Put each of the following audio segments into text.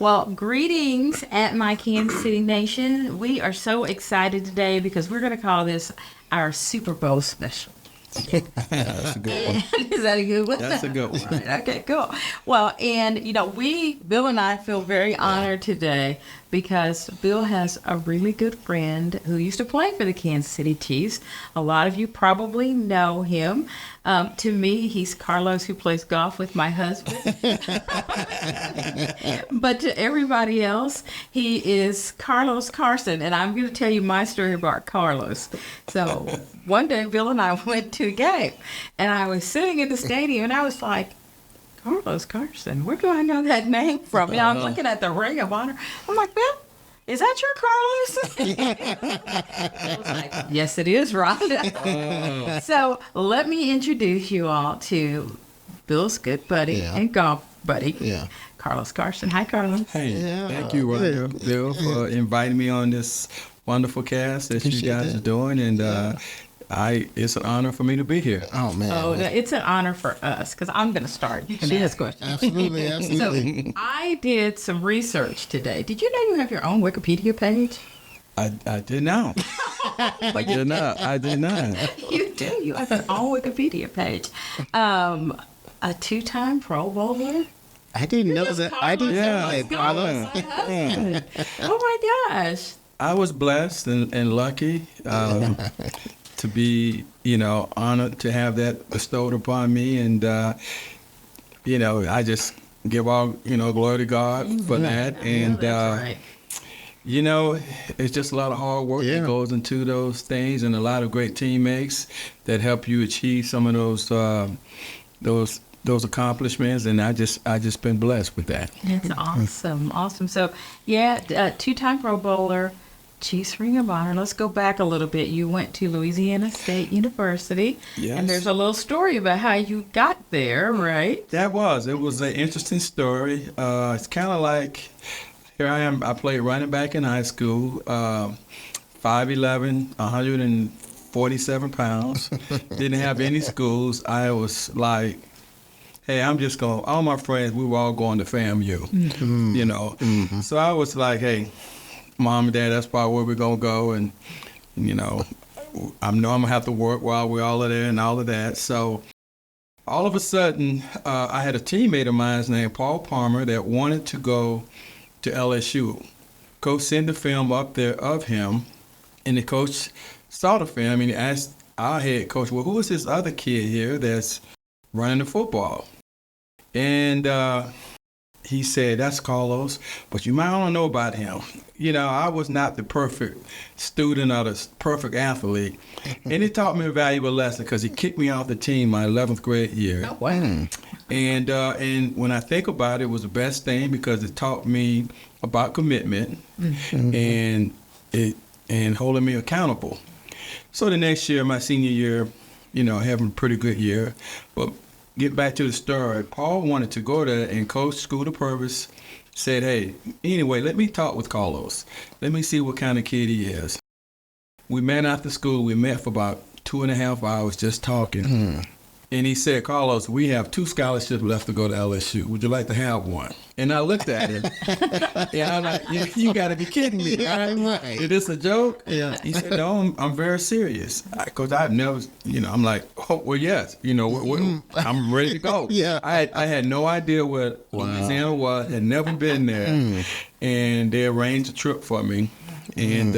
Well, greetings at my Kansas City Nation. We are so excited today because we're going to call this our Super Bowl special. That's a good one. Is that a good one? That's a good one. Right, okay, cool. Well, and Bill and I feel very honored today because Bill has a really good friend who used to play for the Kansas City Chiefs. A lot of you probably know him. To me, he's Carlos, who plays golf with my husband. But to everybody else, he is Carson. And I'm going to tell you my story about Carlos. So one day, Bill and I went to a game, and I was sitting in the stadium, and I was like, Carson, where do I know that name from? I'm looking at the Ring of Honor. I'm like, Bill, is that your Carlos? I was like, yes, it is, Rhonda. So let me introduce you all to Bill's good buddy and golf buddy, Carlos Carson. Hi, Carlos. Hey, thank you, Rhonda, Bill, for inviting me on this wonderful cast that you guys are doing, and it's an honor for me to be here. Oh, man. Oh, it's an honor for us because I'm going to start. You can ask questions. Absolutely. So I did some research today. Did you know you have your own Wikipedia page? I did not. I did not. You do. You have your own Wikipedia page. A two-time Pro Bowler. I didn't know that. I didn't know that, Carlos. Oh, my gosh. I was blessed and lucky to be, honored to have that bestowed upon me. And, I just give all, glory to God for that. And, That's right. it's just a lot of hard work that goes into those things, and a lot of great teammates that help you achieve some of those accomplishments. And I just been blessed with that. That's awesome. So, two-time Pro Bowler, Chiefs Ring of Honor. Let's go back a little bit. You went to Louisiana State University. Yes. And there's a little story about how you got there, right? It was an interesting story. It's kind of like, here I am. I played running back in high school, 5'11", 147 pounds. Didn't have any schools. I was like, hey, all my friends, we were all going to FAMU, Mm-hmm. So I was like, hey, Mom and Dad, that's probably where we're going to go. And, I know I'm going to have to work while we're all there and all of that. So all of a sudden, I had a teammate of mine named Paul Palmer that wanted to go to LSU. Coach sent the film up there of him, and the coach saw the film, and he asked our head coach, well, who is this other kid here that's running the football? And he said, that's Carlos, but you might want to know about him. I was not the perfect student or the perfect athlete. And it taught me a valuable lesson because he kicked me off the team my 11th grade year. Oh, wow. And when I think about it, it was the best thing because it taught me about commitment and holding me accountable. So the next year, my senior year, having a pretty good year. But get back to the story. Paul wanted to go there, and Coach School to Purpose said, hey, anyway, let me talk with Carlos. Let me see what kind of kid he is. We met after school. We met for about 2.5 hours just talking. And he said, Carlos, we have 2 scholarships left to go to LSU. Would you like to have one? And I looked at him. And I'm like, you got to be kidding me. Right? Is this a joke? Yeah. He said, no, I'm very serious. Because I've never, I'm like, oh, well, yes. I'm ready to go. Yeah. I had no idea what Louisiana was. Had never been there. And they arranged a trip for me. And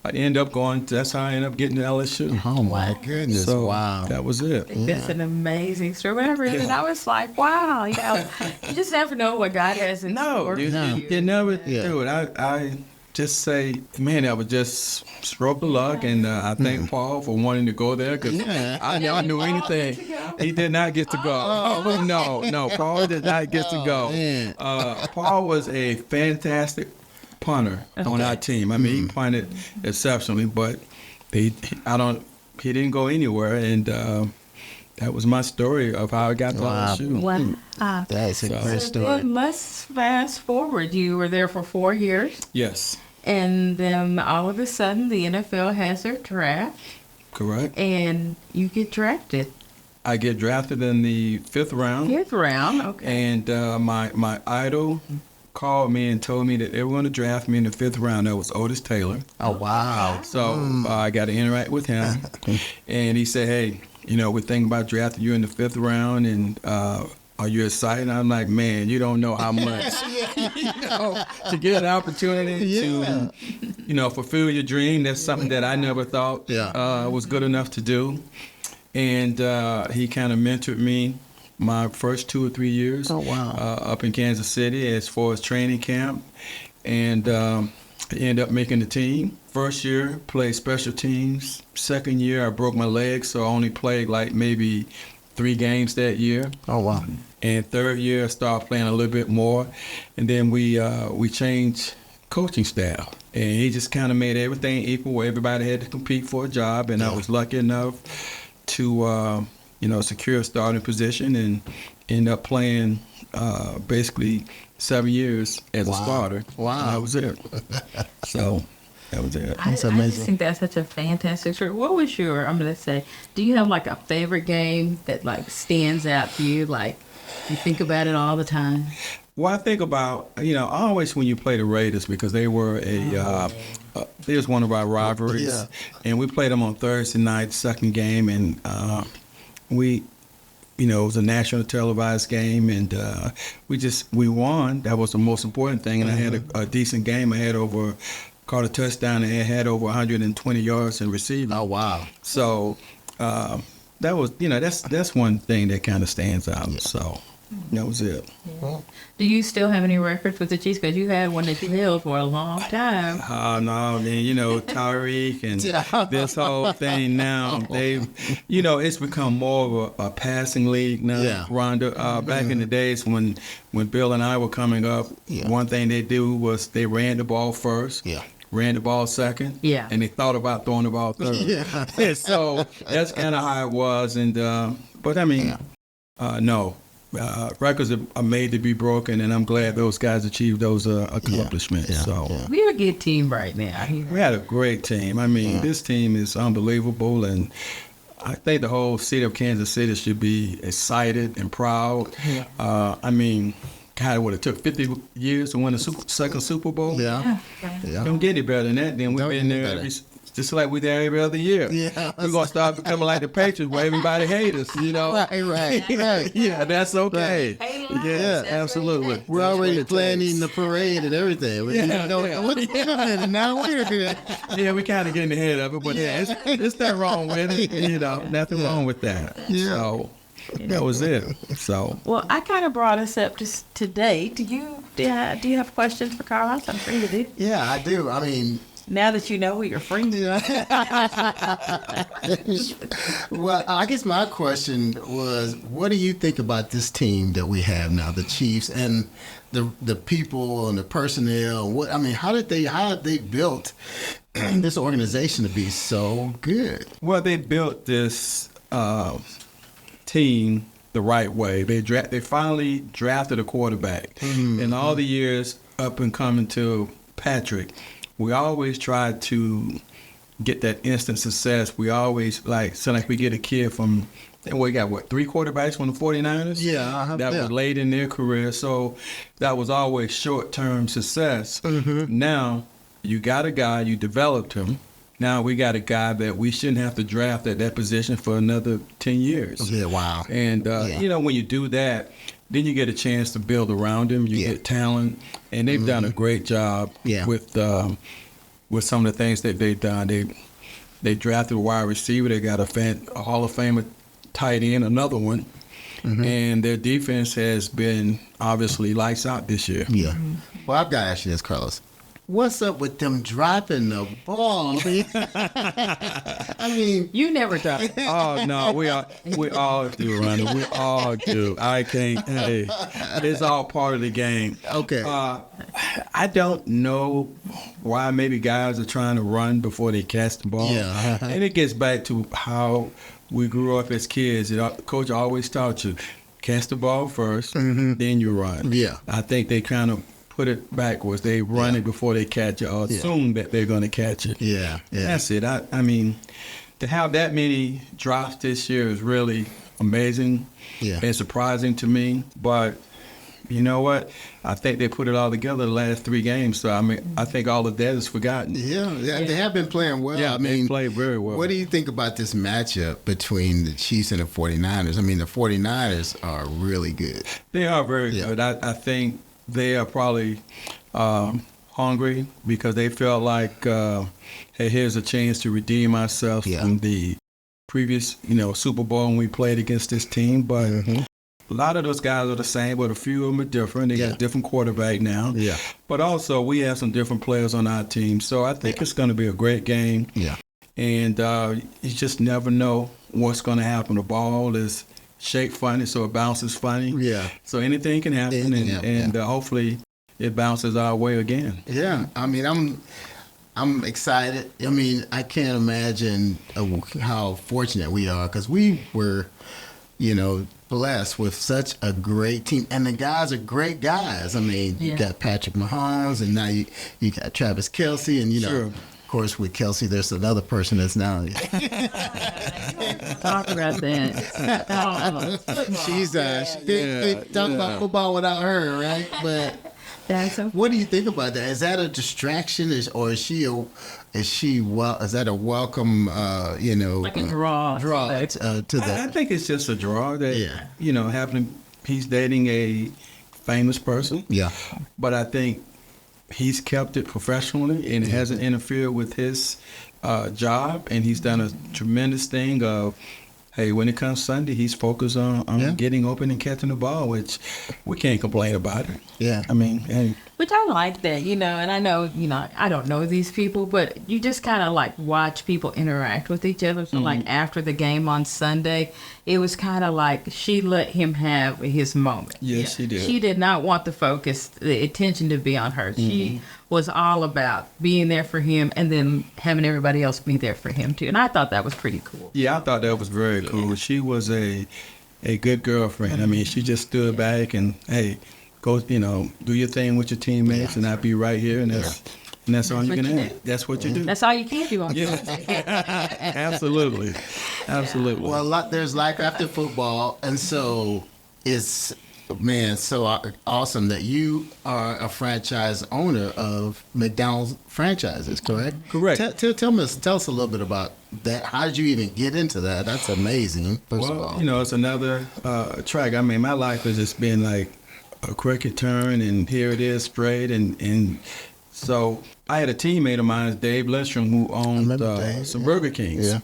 I ended up going, that's how I ended up getting to LSU. Oh, my goodness. So wow. That was it. That's an amazing story. When I read it, I was like, wow, you just never know what God has in store. You never do it. I just say, man, that was just stroke of luck, and I thank Paul for wanting to go there because I knew anything. He did not get to go. No, Paul did not get to go. Paul was a fantastic punter on our team. I mean, he punted exceptionally, but he didn't go anywhere, and that was my story of how I got to LSU. Wow. That's a great story. Then let's fast forward. You were there for 4 years. Yes. And then all of a sudden, the NFL has their draft. Correct. And you get drafted. I get drafted in the 5th round. 5th round, okay. And my idol called me and told me that they were going to draft me in the 5th round. That was Otis Taylor. Oh, wow. So I got to interact with him. And he said, hey, we're thinking about drafting you in the 5th round. And are you excited? I'm like, man, you don't know how much. To get an opportunity to, fulfill your dream. That's something that I never thought was good enough to do. And he kind of mentored me my first 2 or 3 years up in Kansas City as far as training camp. And I ended up making the team. First year, played special teams. Second year, I broke my leg, so I only played like maybe 3 games that year. Oh, wow. And third year, I started playing a little bit more. And then we changed coaching staff. And he just kind of made everything equal where everybody had to compete for a job. And I was lucky enough to, secure a starting position and end up playing basically 7 years as a starter. Wow. That was it. So that was it. That's I amazing. just think that's such a fantastic story. What was I'm going to say, do you have like a favorite game that like stands out to you? Like you think about it all the time? Well, I think about, always when you play the Raiders, because they were they was one of our rivalries. Yeah. And we played them on Thursday night, second game, and it was a national televised game, and we won. That was the most important thing, and I had a decent game. I had caught a touchdown, and I had over 120 yards in receiving. Oh, wow. So that was, that's one thing that kind of stands out. Yeah. So that was it. Yeah. Do you still have any records with the Chiefs? Because you had one that you held for a long time. No, man, Tyreek and this whole thing now, it's become more of a passing league now, Ronda. Back in the days when Bill and I were coming up, one thing they do was they ran the ball first. Yeah. Ran the ball second, and they thought about throwing the ball third. So that's kind of how it was. And but I mean, no. Records are made to be broken, and I'm glad those guys achieved those accomplishments. We're a good team right now. We had a great team. I mean, this team is unbelievable, and I think the whole city of Kansas City should be excited and proud. Yeah. I mean, God, it took 50 years to win a second Super Bowl? Yeah. Don't get any better than that. Then we've been there just like we're there every other year. Yeah. We're going to start becoming like the Patriots where everybody hates us, Right. Yeah, that's okay. Right. Yeah, absolutely. We're already planning the parade and everything. Yeah, we kind of getting ahead of it, but it's nothing wrong with it. Nothing wrong with that. Yeah. So that was it. So. Well, I kind of brought us up today. Do you have questions for Carlos? I'm free to do. Yeah, I do. I mean, now that you know who your friend is. Well, I guess my question was, what do you think about this team that we have now, the Chiefs, and the people and the personnel? How have they built this organization to be so good? Well, they built this team the right way. They finally drafted a quarterback. Mm-hmm. In all the years up and coming to Patrick, we always try to get that instant success. We always like we get a kid from, we got 3 quarterbacks from the 49ers? Yeah. That was late in their career. So that was always short-term success. Mm-hmm. Now you got a guy, you developed him. Now we got a guy that we shouldn't have to draft at that position for another 10 years. Yeah, wow. And, when you do that, then you get a chance to build around him. You get talent. And they've done a great job with some of the things that they've done. They drafted a wide receiver. They got a Hall of Famer tight end, another one. Mm-hmm. And their defense has been obviously lights out this year. Yeah. Mm-hmm. Well, I've got to ask you this, Carlos. What's up with them dropping the ball? I mean, you never drop it. Oh no, we all do, Ronnie. We all do. I can't. Hey, it's all part of the game. Okay. I don't know why maybe guys are trying to run before they catch the ball. Yeah. And it gets back to how we grew up as kids. The coach always taught you, catch the ball first, then you run. Yeah. I think they kind of put it backwards. They run it before they catch it, or assume that they're going to catch it. Yeah. That's it. I mean, to have that many drops this year is really amazing and surprising to me. But, you know what? I think they put it all together the last 3 games. So, I mean, I think all of that is forgotten. Yeah, they have been playing well. Yeah, I mean, they played very well. What do you think about this matchup between the Chiefs and the 49ers? I mean, the 49ers are really good. They are very good. I think they are probably hungry because they felt like, hey, here's a chance to redeem ourselves from the previous, Super Bowl when we played against this team. But a lot of those guys are the same, but a few of them are different. They got a different quarterback now. Yeah. But also, we have some different players on our team. So I think it's going to be a great game. Yeah. And you just never know what's going to happen. The ball is shaped funny, so it bounces funny. Yeah. So anything can happen, and hopefully it bounces our way again. Yeah. I mean, I'm excited. I mean, I can't imagine how fortunate we are because we were, blessed with such a great team. And the guys are great guys. I mean, you got Patrick Mahomes, and now you got Travis Kelce, and, of course, with Kelce, there's another person that's now. Talk about that. She's talk about football without her, right? But what do you think about that? Is that a distraction, or is that a welcome? Like a draw to that. I think it's just a draw that he's dating a famous person. Yeah, but I think he's kept it professionally and it hasn't interfered with his job, and he's done a tremendous thing of, hey, when it comes Sunday, he's focused on getting open and catching the ball, which we can't complain about it. Yeah. I mean, hey. Which I like that, and I know, I don't know these people, but you just kind of like watch people interact with each other. So like after the game on Sunday, it was kind of like she let him have his moment. Yes, she did. She did not want the attention to be on her. She was all about being there for him and then having everybody else be there for him too. And I thought that was pretty cool. Yeah, I thought that was very cool. She was a good girlfriend. I mean, she just stood back and, hey, go, do your thing with your teammates, and I'll be right here, and that's all you can have. That's what you do. That's all you can do on Absolutely. Well, there's life after football, and so it's, so awesome that you are a franchise owner of McDonald's franchises, correct? Correct. Tell us a little bit about that. How did you even get into that? That's amazing, first of all. It's another track. I mean, my life has just been like a crooked turn, and here it is straight, and so I had a teammate of mine, Dave Lestrom, who owned some Burger Kings. Yeah.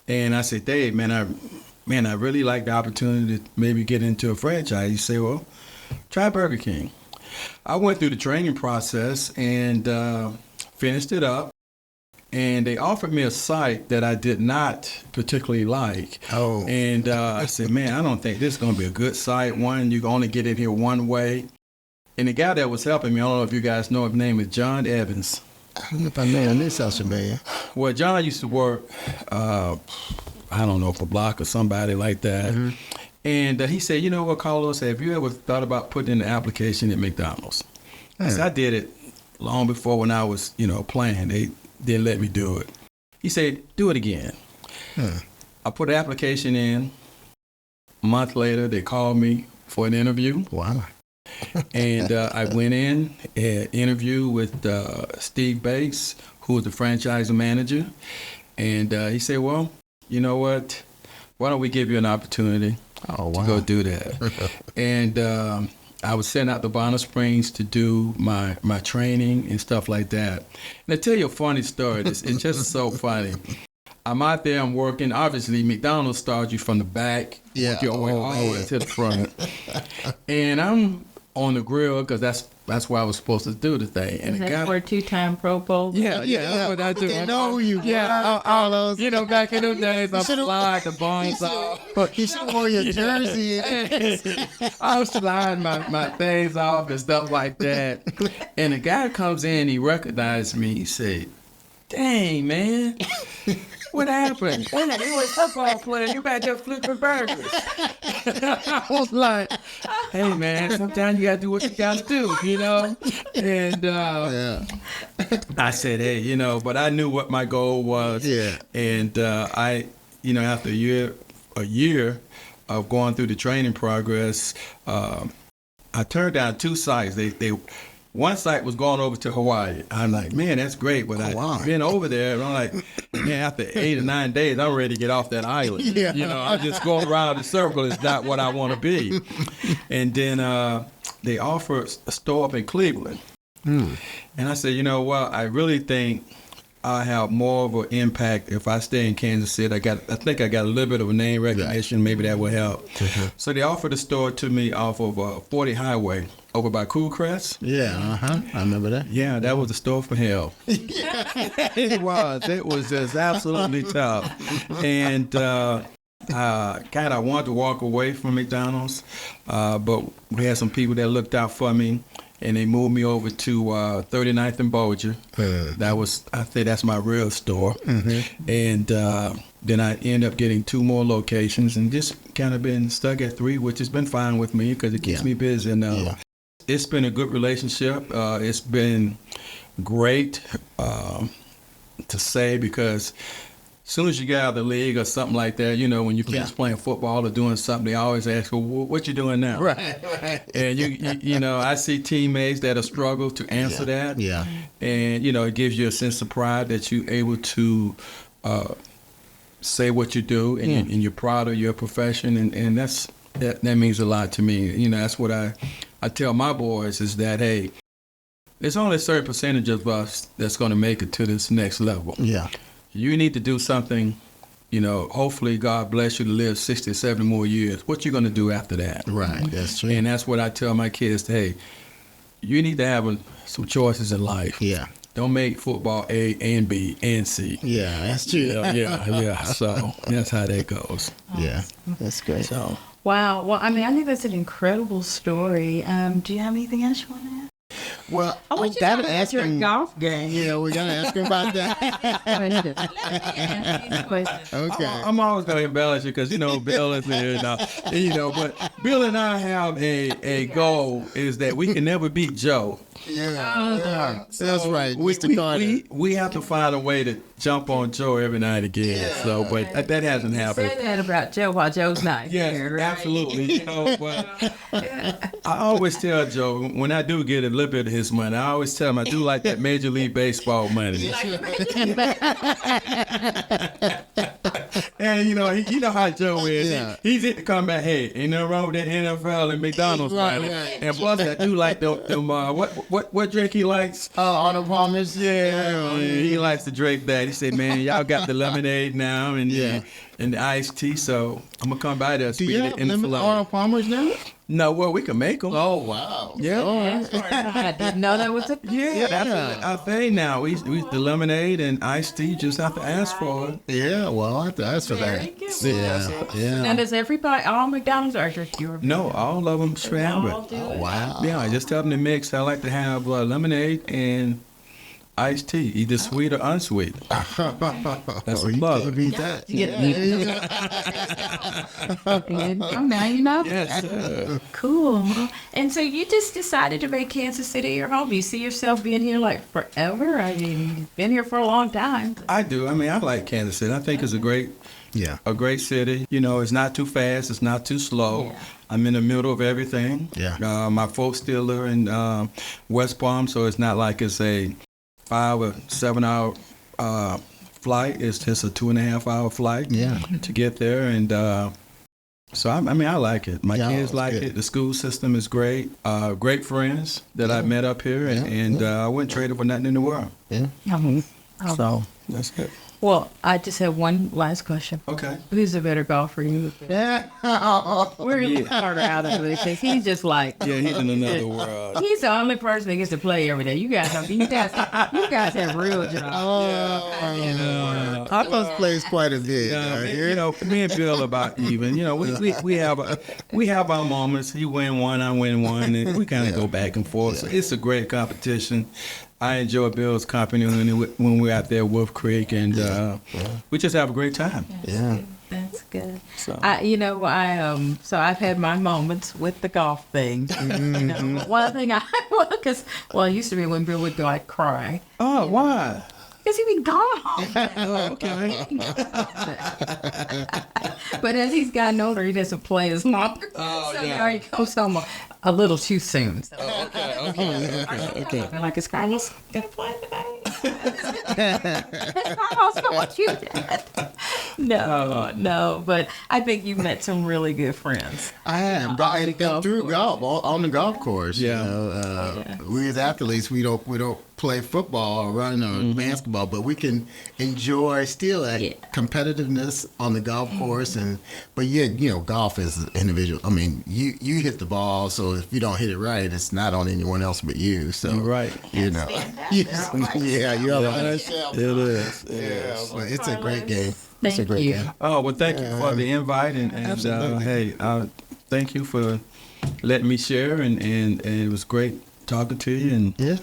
And I said, Dave, man, I really like the opportunity to maybe get into a franchise. He said, well, try Burger King. I went through the training process and finished it up. And they offered me a site that I did not particularly like. Oh. And I said, man, I don't think this is going to be a good site. One, you can only get in here one way. And the guy that was helping me, I don't know if you guys know, his name is John Evans. I don't know if I know this sounds familiar. Well, John used to work, I don't know, for Block or somebody like that. Mm-hmm. And he said, you know what, Carlos, have you ever thought about putting in an application at McDonald's? I said, I did it long before when I was, playing. They didn't let me do it. He said, do it again. I put an application in. A month later, they called me for an interview. Wow. And I went in, had interview with Steve Bates, who was the franchise manager. And he said, well, you know what? Why don't we give you an opportunity to go do that? And I was sent out to Bonner Springs to do my training and stuff like that. And I tell you a funny story. It's just so funny. I'm out there, I'm working. Obviously, McDonald's starts you from the back, work your way all the way to the front. And I'm on the grill because that's where I was supposed to do the thing. And is that for a 2-time Pro Bowl? Yeah, that's what I do. They know you. Yeah, all those. Back in those days, I slide the bones off. You should wear your jersey. I was sliding my things off and stuff like that. And the guy comes in, he recognized me. He said, dang, man. What happened? You were a football player. You back there flipping burgers. I was like, hey, man, sometimes you got to do what you got to do, And I said, hey, but I knew what my goal was. Yeah. And I, after a year of going through the training progress, I turned down 2 sites. They one site was going over to Hawaii. I'm like, man, that's great. But I've been over there, and I'm like, man, after 8 or 9 days, I'm ready to get off that island. Yeah. You know, I'm just going around the circle. It's not what I want to be. And then they offered a store up in Cleveland. And I said, you know what? I really think I have more of an impact if I stay in Kansas City. I think I got a little bit of a name recognition. Right. Maybe that will help. So they offered a store to me off of 40 Highway over by Cool Crest. Yeah, I remember that. Yeah, that was the store from hell. It was. It was just absolutely tough. And I wanted to walk away from McDonald's, but we had some people that looked out for me. And they moved me over to 39th and Bolger. I think that's my real store. And then I end up getting 2 more locations and just kind of been stuck at 3, which has been fine with me because it keeps me busy. And it's been a good relationship. It's been great to say because as soon as you get out of the league or something like that, you know, when you finish playing football or doing something, they always ask, well, what you doing now? Right. And, you know, I see teammates that have struggled to answer that. Yeah. And, you know, it gives you a sense of pride that you're able to say what you do and you're proud of your profession. And that means a lot to me. You know, that's what I tell my boys is that, hey, there's only a certain percentage of us that's going to make it to this next level. Yeah. You need to do something, you know, hopefully God bless you to live 60 or 70 more years. What you going to do after that? Right, that's true. And that's what I tell my kids, hey, you need to have some choices in life. Yeah. Don't make football A and B and C. Yeah, that's true. Yeah. So that's how that goes. Yeah, that's great. So. Wow. Well, I mean, I think that's an incredible story. Do you have anything else you want to add? Well, I want you to ask your golf game. Yeah, we're going to ask him about that. Okay. I'm always going to embellish it because, you know, Bill is here now. You know, but Bill and I have a goal is that we can never beat Joe. Yeah. So that's right. We have to find a way to jump on Joe every night again. Yeah. So, but that hasn't happened. Say that about Joe while Joe's not here, right? Absolutely. You know, but I always tell Joe when I do get a little bit of his money, I always tell him I do like that Major League Baseball money. And you know how Joe is. Yeah. He's hit to come back. Hey, ain't nothing wrong with that NFL and McDonald's money. Right. And plus, I do like them. What drink he likes? Arnold Palmer's. Yeah, he likes to drink that. He said, "Man, y'all got the lemonade now and the iced tea, so I'm gonna come by there." Do you have Arnold Palmer's now? No, well, we can make them. Oh, wow. Yeah. I didn't know that was a that's our thing now. We the lemonade and iced tea. Just have to ask for it. Yeah, well, I have to ask for that. Yeah. Now, does everybody, all McDonald's or just your? No, all of them should have it. Oh, wow. Yeah, I just tell them to mix. I like to have lemonade and iced tea, either sweet or unsweet. That's a plug. Now you know. Yes. Cool. And so you just decided to make Kansas City your home. You see yourself being here like forever? I mean, you've been here for a long time. I do. I mean, I like Kansas City. I think it's a great city. You know, it's not too fast. It's not too slow. Yeah. I'm in the middle of everything. Yeah. My folks still live in West Palm, so it's not like it's a 5 or 7 hour flight. It's just a 2.5 hour flight to get there. And so, I mean, I like it. My kids like it. The school system is great. Great friends that I met up here. And I wouldn't trade it for nothing in the world. Yeah. So, that's it. Well, I just have one last question. Okay. Who's a better golfer, you? Yeah. We're going to start out of it because he's just like. Yeah, he's in another world. He's the only person that gets to play every day. You guys have real jobs. Carlos plays quite a bit. You know, me and Bill about even. You know, we have our moments. He win one, I win one, and we kind of go back and forth. So it's a great competition. I enjoy Bill's company when we're out there at Wolf Creek, and we just have a great time. That's good. So I've had my moments with the golf thing. One thing it used to be when Bill would go, I'd cry. Oh, why? Because he be gone all day. Oh, okay. But as he's gotten older, he doesn't play as long. Oh, So yeah. there he goes home a little too soon. So. Okay. I'm like, is Carlos gonna play today? Is Carlos gonna watch you? No. But I think you met some really good friends. I am through golf on the golf course. Yeah. You know, we as athletes, we don't play football or run or basketball, but we can enjoy still that competitiveness on the golf course. But golf is individual. I mean, you hit the ball, so if you don't hit it right, it's not on anyone else but you. So Right. you know, yeah, you're right. It is. Yeah, but it's a great game. Thank It's a great you. game. Oh, well, thank you for the invite. And Absolutely. hey, thank you for letting me share. And it was great talking to you. And Yeah.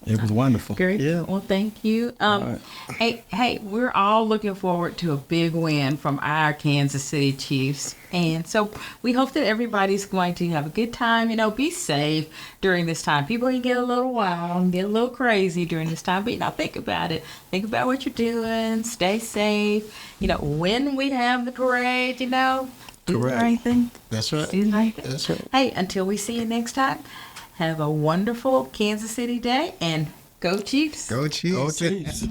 it was wonderful. Great. Yeah. Well, thank you. right. Hey, we're all looking forward to a big win from our Kansas City Chiefs. And so we hope that everybody's going to have a good time. Be safe during this time. People can get a little wild and get a little crazy during this time. But, think about it. Think about what you're doing. Stay safe. When we have the parade, do the Correct. right thing. That's right. Do the right thing. That's right. Hey, until we see you next time, have a wonderful Kansas City day and go Chiefs. Go Chiefs. Go Chiefs.